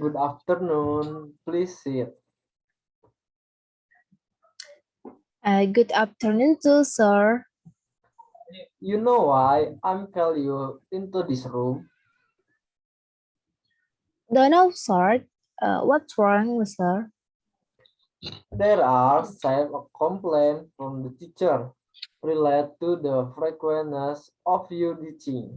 Good afternoon. Please sit. Good afternoon too, sir. You know why I'm call you into this room? Don't know, sir. What's wrong, sir? There are some complaints from the teacher related to the frequentness of your teaching.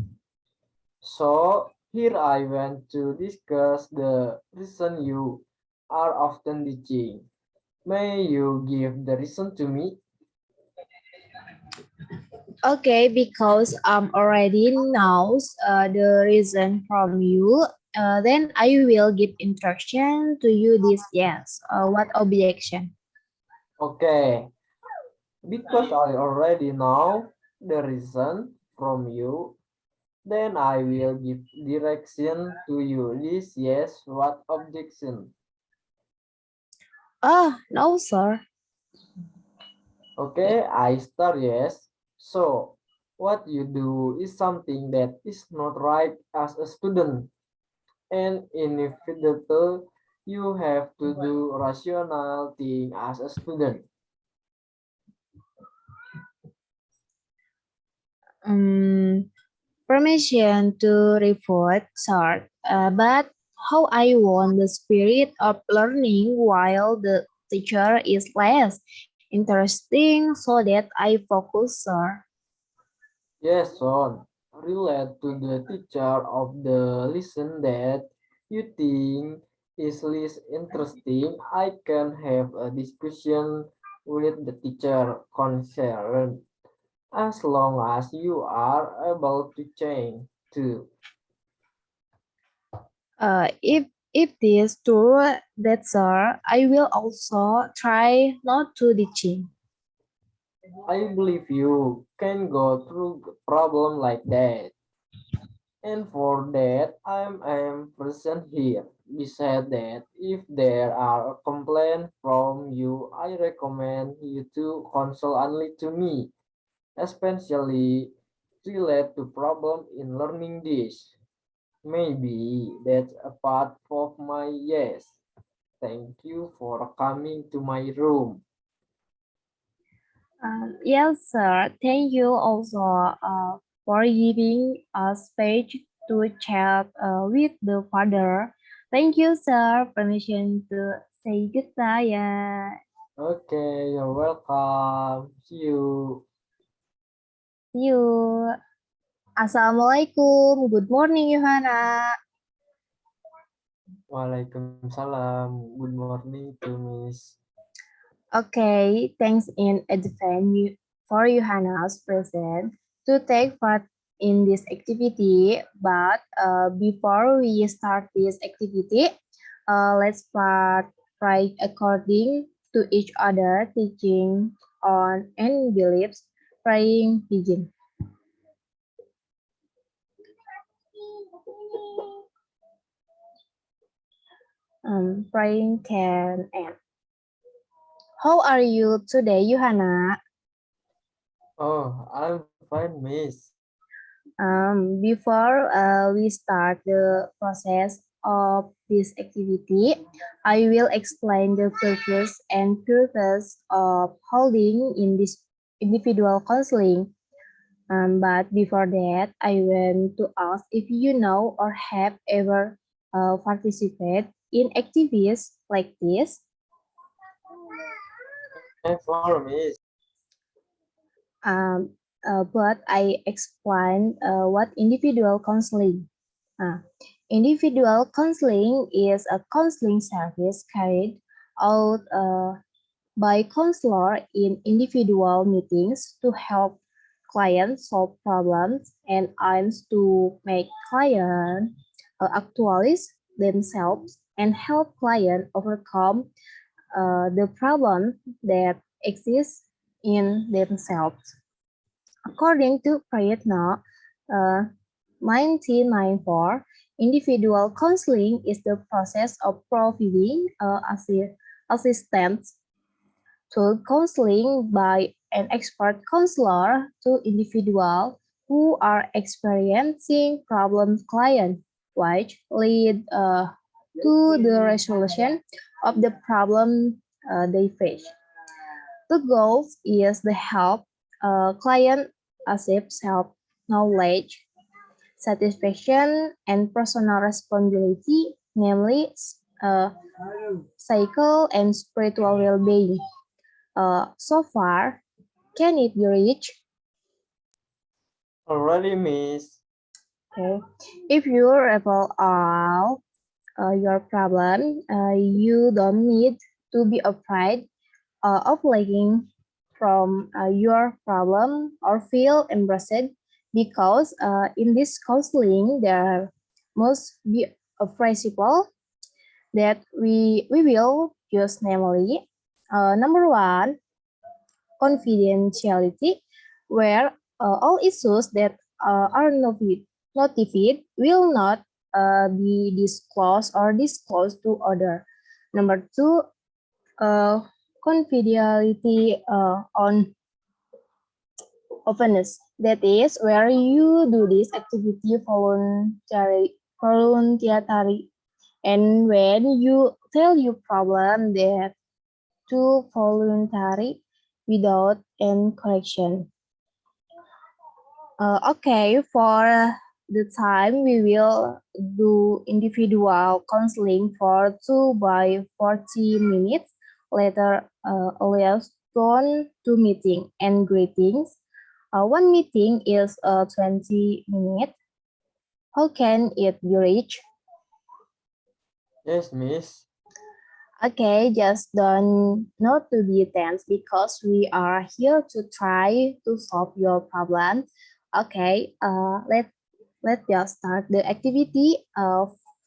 So here I want to discuss the reason you are often teaching. May you give the reason to me? Okay, because already knows the reason from you. Then I will give instruction to you this yes. What objection? Okay, because I already know the reason from you, then I will give direction to you. This yes, what objection? No, sir. Okay, I start yes. So, what you do is something that is not right as a student, and inevitable you have to do rational thing as a student. Um, Permission to report, sir. But how I want the spirit of learning while the teacher is less interesting so that I focus, sir. Yes, son. Relate to the teacher of the lesson that you think is least interesting. I can have a discussion with the teacher concerned as long as you are able to change too. If this true, that sir, I will also try not to teaching. I believe you can go through a problem like that. And for that, I am present here. Besides that, if there are complaints from you, I recommend you to consult only to me, especially relate to problem in learning this. Maybe that's a part of my yes. Thank you for coming to my room. Yes, sir. Thank you also for giving us space to chat with the father. Thank you, sir. Permission to say goodbye. Yeah. Okay, you're welcome. See you. See you. Assalamualaikum. Good morning, Yohana. Waalaikumsalam. Good morning to Miss. Okay, thanks in advance for Johanna's present to take part in this activity. But before we start this activity, let's start right according to each other, teaching on and beliefs. Praying begin. Praying can end. How are you today, Johanna? Oh, I'm fine, Miss. Before we start the process of this activity, I will explain the purpose of holding in this individual counseling. But before that, I want to ask if you know or have ever participated in activities like this. Never, Miss. Um, but I explain what individual counseling. Uh, Individual counseling is a counseling service carried out by counselor in individual meetings to help clients solve problems and aims to make clients actualize themselves and help client overcome the problem that exists in themselves. According to Prayatna, uh, 1994, individual counseling is the process of providing assistance to counseling by an expert counselor to individuals who are experiencing problem clients, which lead to the resolution of the problem they face. The goal is the help client achieve self-knowledge, satisfaction, and personal responsibility, namely psycho and spiritual well-being. So far, can it be reached? Already, miss. Okay. If you rebel all your problem, you don't need to be afraid of lagging from your problem or feel embarrassed because in this counseling there must be a principle that we will use, namely number one, confidentiality, where all issues that are notified will not be disclosed or disclosed to other. Number two, uh, confidentiality on openness. That is where you do this activity voluntarily, and when you tell your problem that to voluntary without any correction. Okay, for the time we will do individual counseling for 2 by 40 minutes. Later, allows turn to meeting and greetings. One meeting is 20 minutes. How can it be reached? Yes, miss. Okay, just don't not to be tense because we are here to try to solve your problem. Okay, let's just start the activity.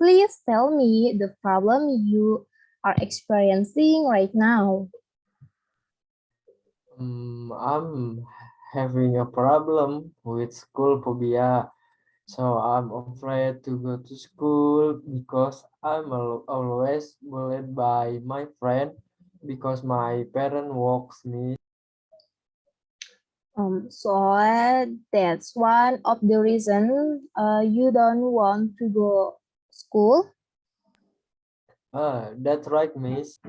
Please tell me the problem you are experiencing right now. I'm having a problem with school phobia. So I'm afraid to go to school because I'm always bullied by my friend because my parent walks me. So that's one of the reason you don't want to go school. That's right, miss.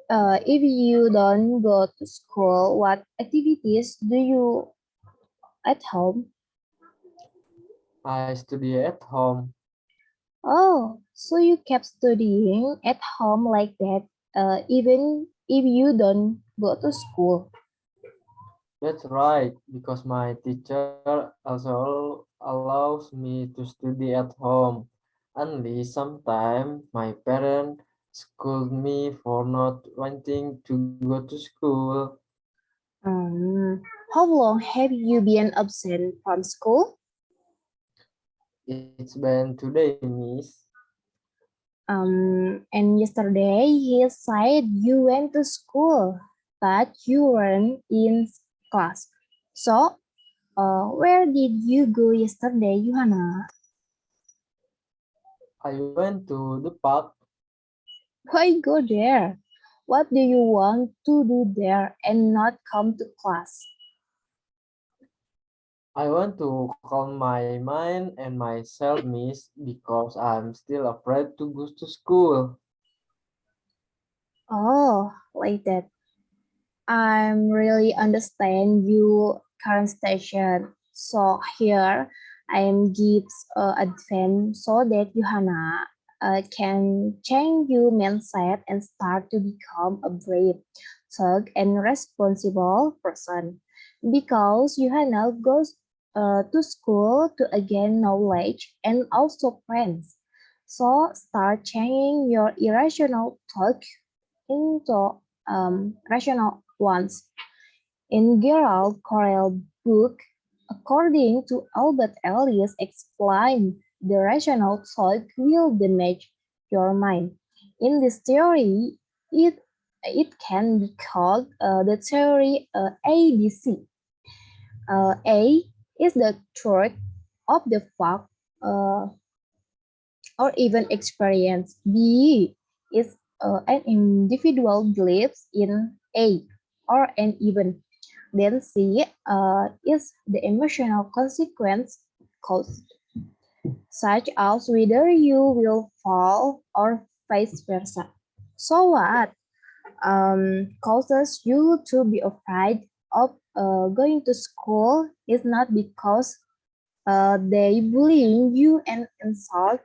If you don't go to school, what activities do you at home? I study at home. Oh, so you kept studying at home like that, even if you don't go to school. That's right, because my teacher also allows me to study at home. Only sometimes my parents scold me for not wanting to go to school. How long have you been absent from school? It's been 2 days, miss. And yesterday he said you went to school, but you weren't in class. So, where did you go yesterday, Johanna? I went to the park. Why go there? What do you want to do there and not come to class? I want to calm my mind and myself, miss, because I'm still afraid to go to school. Oh, like that. I'm really understand you current station. So here I am gives advance so that Johanna can change your mindset and start to become a brave, thug, and responsible person. Because Johanna goes to school to gain knowledge and also friends. So start changing your irrational thought into rational ones. In Gerald Correll's book, according to Albert Ellis, explain the rational thought will damage your mind. In this theory, it can be called the theory ABC. A is the truth of the fact uh, or even experience. B is an individual believes in A or an event. Then C is the emotional consequence cause. such as whether you will fall or vice versa. So what causes you to be afraid of going to school is not because they bullying you and insult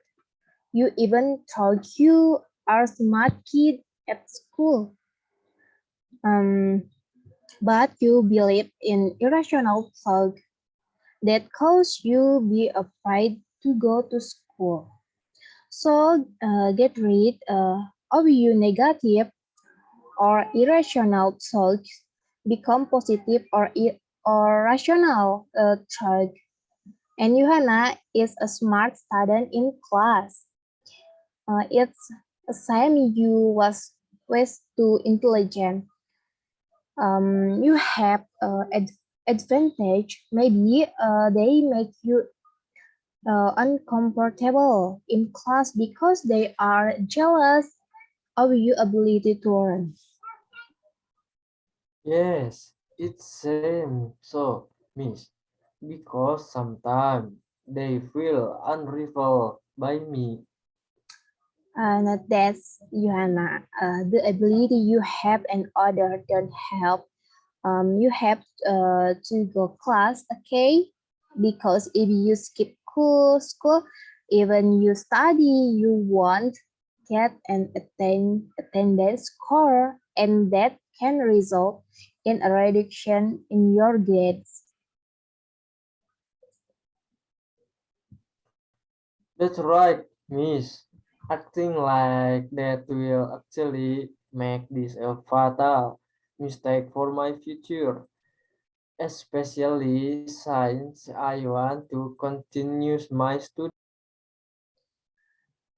you even thought you are smart kid at school. Um, but you believe in irrational thought that cause you be afraid to go to school. So get rid of your negative or irrational thoughts, become positive or rational thought. And Johanna is a smart student in class. It's a same you was too intelligent. You have advantage. Maybe they make you uncomfortable in class because they are jealous of your ability to learn. Yes, it's same. So, miss, because sometimes they feel unrivaled by me. And that's Johanna. The ability you have and other don't have. You have to go class, okay? Because if you skip school, even you study, you won't get an attendance score, and that can result in a reduction in your grades. That's right, miss. Acting like that will actually make this a fatal mistake for my future, especially since I want to continue my study.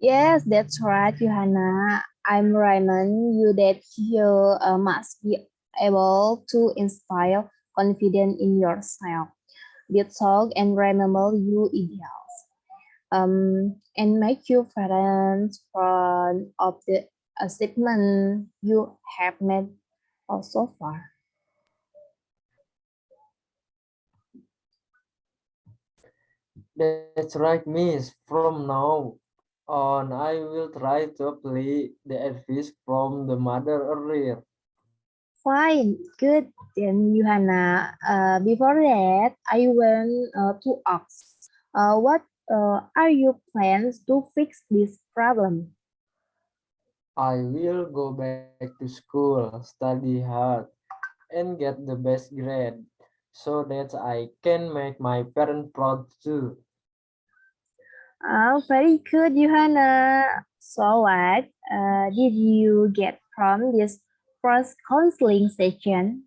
Yes, that's right, Johanna. I'm Raymond. You that you must be able to inspire confidence in yourself. Be talk and remember your ideals. And make your parents proud of the achievement you have made so far. That's right, miss. From now on, I will try to apply the advice from the mother earlier. Fine, good. Then, Johanna, before that, I want to ask, what are your plans to fix this problem? I will go back to school, study hard, and get the best grade so that I can make my parents proud too. Very good, Johanna. So, what did you get from this first counseling session?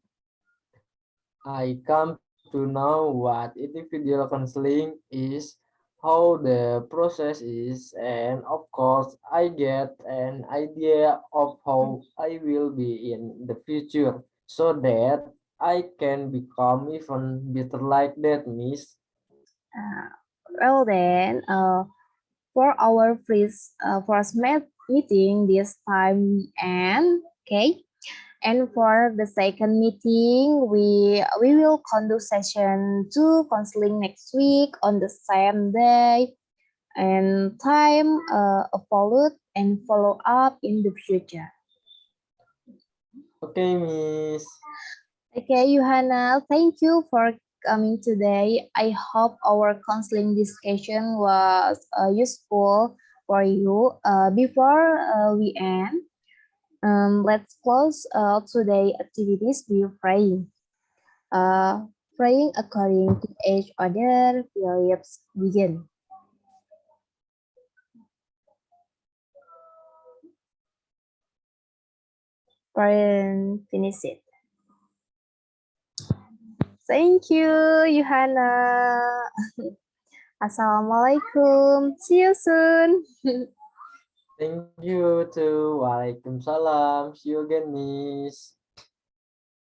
I come to know what individual counseling is, how the process is, and of course, I get an idea of how I will be in the future so that I can become even better like that, miss. Uh, well, then, for our first meeting this time, and okay. And for the second meeting, we will conduct session two counseling next week on the same day and time followed and follow up in the future. Okay, miss. Okay, Johanna, thank you for coming today. I hope our counseling discussion was useful for you. Before we end, let's close today activities by praying. Uh, Praying according to each other beliefs begin. Finish it. Thank you, Johanna. Assalamualaikum. See you soon. Thank you too. Waalaikumsalam. See you again, miss.